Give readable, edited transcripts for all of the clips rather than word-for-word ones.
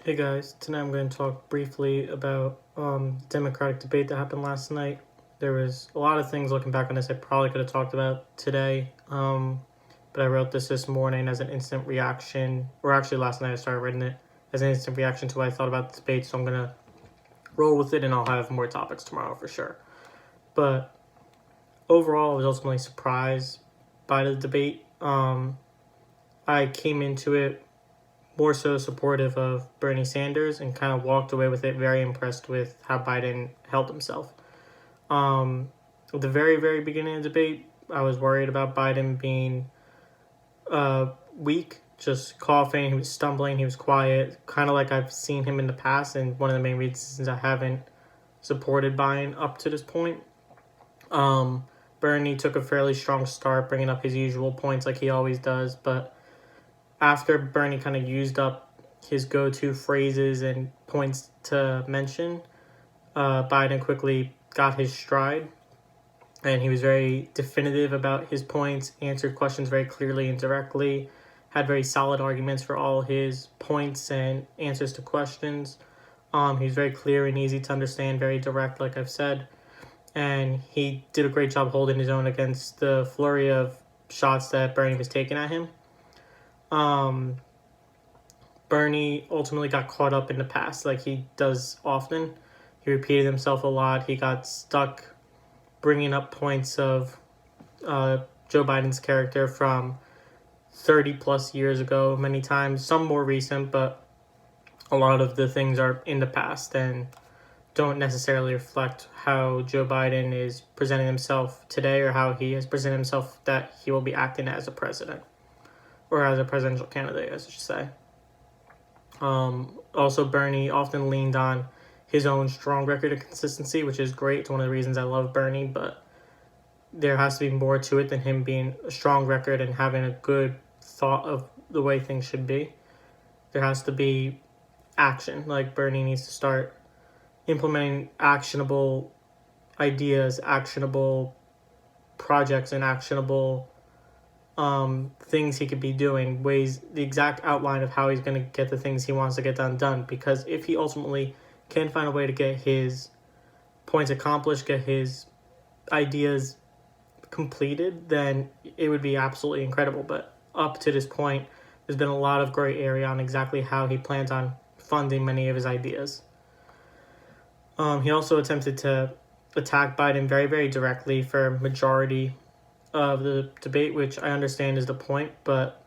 Hey guys, tonight I'm going to talk briefly about Democratic debate that happened last night. There was a lot of things looking back on this I probably could have talked about today, but I wrote this morning as an instant reaction, or actually last night I started writing it as an instant reaction to what I thought about the debate, so I'm going to roll with it and I'll have more topics tomorrow for sure. But overall, I was ultimately surprised by the debate. I came into it more so supportive of Bernie Sanders and kind of walked away with it very impressed with how Biden held himself. At the very, very beginning of the debate, I was worried about Biden being weak, just coughing. He was stumbling. He was quiet, kind of like I've seen him in the past. And one of the main reasons I haven't supported Biden up to this point. Bernie took a fairly strong start, bringing up his usual points like he always does. But after Bernie kind of used up his go-to phrases and points to mention, Biden quickly got his stride, and he was very definitive about his points, answered questions very clearly and directly, had very solid arguments for all his points and answers to questions. He was very clear and easy to understand, very direct, like I've said, and he did a great job holding his own against the flurry of shots that Bernie was taking at him. Bernie ultimately got caught up in the past like he does often. He repeated himself a lot. He got stuck bringing up points of Joe Biden's character from 30 plus years ago, many times, some more recent, but a lot of the things are in the past and don't necessarily reflect how Joe Biden is presenting himself today or how he has presented himself that he will be acting as a president or as a presidential candidate, as I should say. Also, Bernie often leaned on his own strong record of consistency, which is great. It's one of the reasons I love Bernie, but there has to be more to it than him being a strong record and having a good thought of the way things should be. There has to be action. Like, Bernie needs to start implementing actionable ideas, actionable projects, and actionable things he could be doing, ways, the exact outline of how he's going to get the things he wants to get done. Because if he ultimately can find a way to get his points accomplished, get his ideas completed, then it would be absolutely incredible. But up to this point, there's been a lot of gray area on exactly how he plans on funding many of his ideas. He also attempted to attack Biden very, very directly for majority of the debate, which I understand is the point, but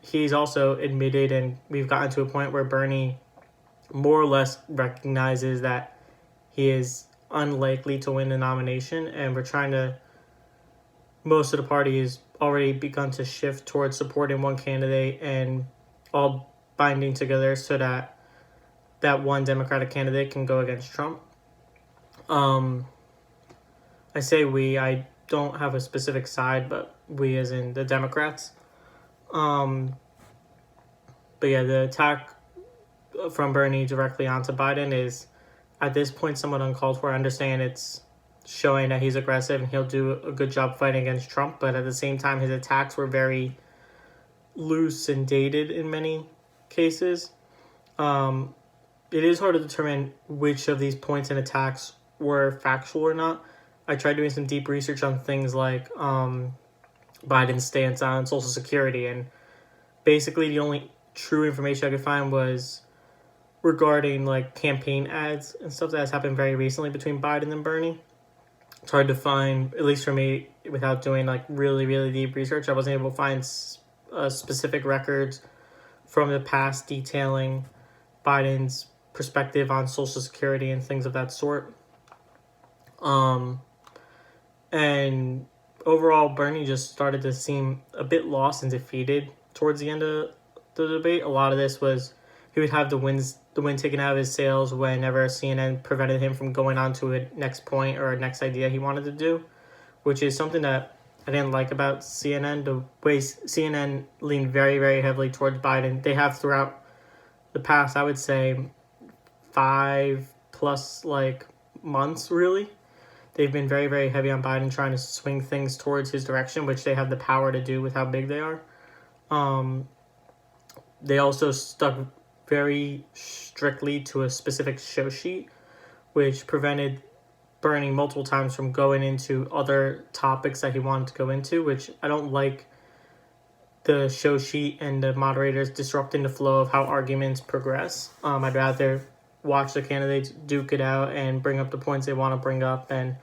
he's also admitted, and we've gotten to a point where Bernie more or less recognizes that he is unlikely to win the nomination, and most of the party has already begun to shift towards supporting one candidate and all binding together so that one Democratic candidate can go against Trump. I say I don't have a specific side, but we as in the Democrats. But yeah, the attack from Bernie directly onto Biden is at this point somewhat uncalled for. I understand it's showing that he's aggressive and he'll do a good job fighting against Trump, but at the same time his attacks were very loose and dated in many cases. It is hard to determine which of these points and attacks were factual or not. I tried doing some deep research on things like Biden's stance on Social Security, and basically the only true information I could find was regarding like campaign ads and stuff that has happened very recently between Biden and Bernie. It's hard to find, at least for me, without doing like really, really deep research. I wasn't able to find specific records from the past detailing Biden's perspective on Social Security and things of that sort. And overall, Bernie just started to seem a bit lost and defeated towards the end of the debate. A lot of this was he would have the wind taken out of his sails whenever CNN prevented him from going on to a next point or a next idea he wanted to do, which is something that I didn't like about CNN. The way CNN leaned very, very heavily towards Biden. They have throughout the past, I would say, 5+ months, really. They've been very, very heavy on Biden, trying to swing things towards his direction, which they have the power to do with how big they are. They also stuck very strictly to a specific show sheet, which prevented Bernie multiple times from going into other topics that he wanted to go into, which I don't like the show sheet and the moderators disrupting the flow of how arguments progress. I'd rather watch the candidates duke it out and bring up the points they want to bring up, and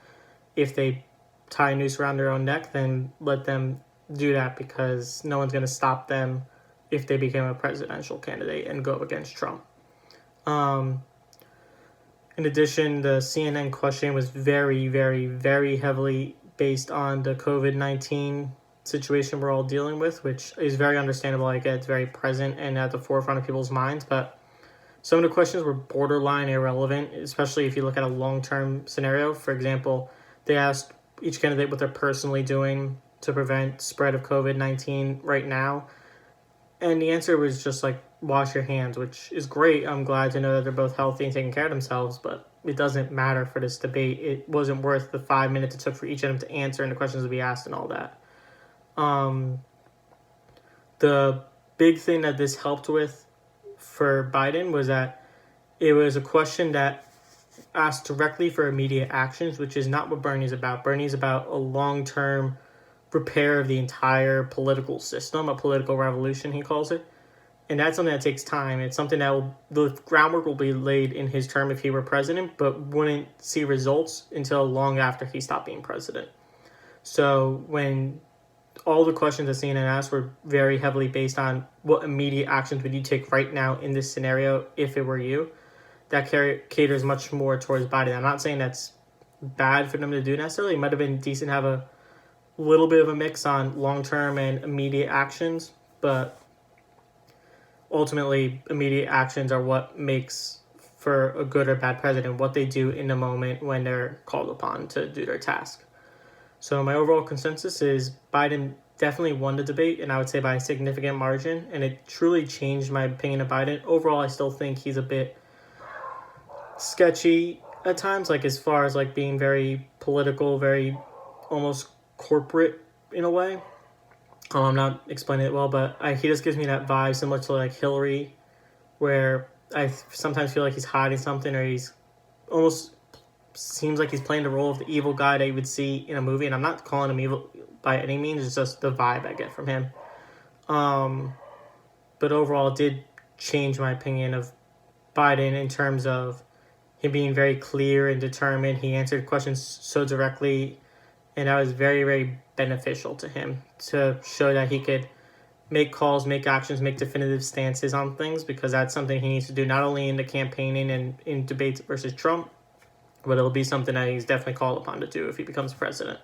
if they tie a noose around their own neck, then let them do that, because no one's going to stop them if they become a presidential candidate and go against Trump. In addition, the CNN question was very, very, very heavily based on the COVID-19 situation we're all dealing with, which is very understandable. I get it's very present and at the forefront of people's minds, but some of the questions were borderline irrelevant, especially if you look at a long-term scenario. For example, they asked each candidate what they're personally doing to prevent spread of COVID-19 right now, and the answer was just like, wash your hands, which is great. I'm glad to know that they're both healthy and taking care of themselves, but it doesn't matter for this debate. It wasn't worth the 5 minutes it took for each of them to answer and the questions to be asked and all that. The big thing that this helped with for Biden was that it was a question that asked directly for immediate actions, which is not what Bernie's about. Bernie's about a long-term repair of the entire political system, a political revolution, he calls it. And that's something that takes time. It's something that the groundwork will be laid in his term if he were president, but wouldn't see results until long after he stopped being president. So when all the questions that CNN asked were very heavily based on what immediate actions would you take right now in this scenario if it were you, that caters much more towards Biden. I'm not saying that's bad for them to do necessarily. It might have been decent to have a little bit of a mix on long-term and immediate actions, but ultimately immediate actions are what makes for a good or bad president, what they do in the moment when they're called upon to do their task. So my overall consensus is Biden definitely won the debate, and I would say by a significant margin, and it truly changed my opinion of Biden. Overall, I still think he's a bit sketchy at times, like as far as like being very political, very almost corporate in a way. I'm not explaining it well, but he just gives me that vibe similar to like Hillary, where I sometimes feel like he's hiding something, or he's almost seems like he's playing the role of the evil guy that you would see in a movie. And I'm not calling him evil by any means, it's just the vibe I get from him. But overall, it did change my opinion of Biden in terms of him being very clear and determined. He answered questions so directly, and that was very, very beneficial to him to show that he could make calls, make actions, make definitive stances on things, because that's something he needs to do not only in the campaigning and in debates versus Trump, but it'll be something that he's definitely called upon to do if he becomes president.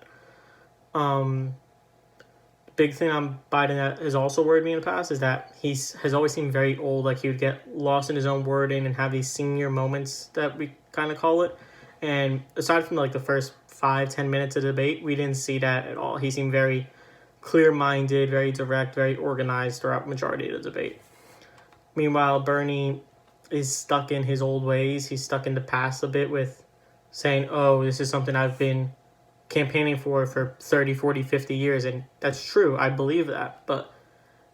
Big thing on Biden that has also worried me in the past is that he has always seemed very old, like he would get lost in his own wording and have these senior moments that we kind of call it. And aside from like the first 5-10 minutes of the debate, we didn't see that at all. He seemed very clear-minded, very direct, very organized throughout the majority of the debate. Meanwhile, Bernie is stuck in his old ways. He's stuck in the past a bit with saying, oh, this is something I've been campaigning for 30, 40, 50 years. And that's true. I believe that. But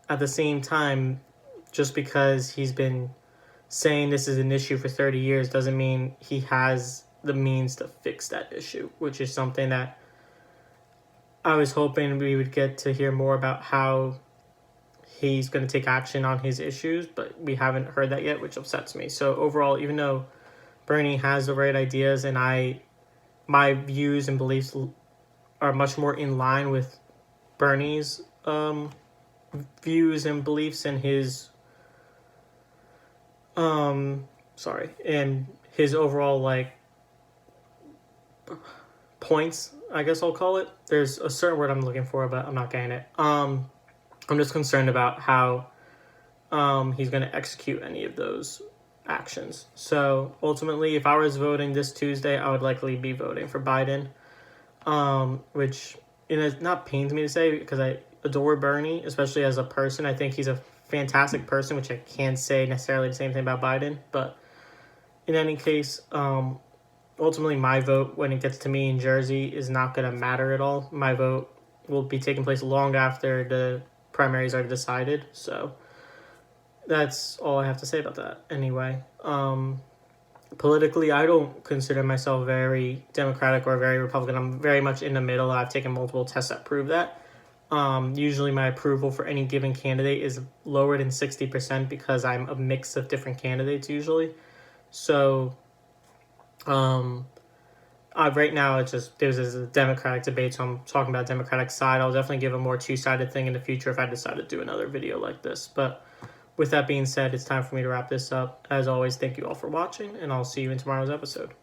at the same time, just because he's been saying this is an issue for 30 years doesn't mean he has the means to fix that issue, which is something that I was hoping we would get to hear more about how he's going to take action on his issues, but we haven't heard that yet, which upsets me. So overall, even though Bernie has the right ideas and my views and beliefs are much more in line with Bernie's views and beliefs and his and his overall like points, I guess I'll call it. There's a certain word I'm looking for, but I'm not getting it. I'm just concerned about how he's going to execute any of those actions. So ultimately, if I was voting this Tuesday, I would likely be voting for Biden, which not pains me to say because I adore Bernie, especially as a person. I think he's a fantastic person, which I can't say necessarily the same thing about Biden. But in any case, ultimately my vote when it gets to me in Jersey is not going to matter at all. My vote will be taking place long after the primaries are decided. So that's all I have to say about that. Anyway, politically, I don't consider myself very Democratic or very Republican. I'm very much in the middle. I've taken multiple tests that prove that. Usually, my approval for any given candidate is lower than 60% because I'm a mix of different candidates usually. So, right now it's just there's a Democratic debate, so I'm talking about Democratic side. I'll definitely give a more two-sided thing in the future if I decide to do another video like this. But with that being said, it's time for me to wrap this up. As always, thank you all for watching, and I'll see you in tomorrow's episode.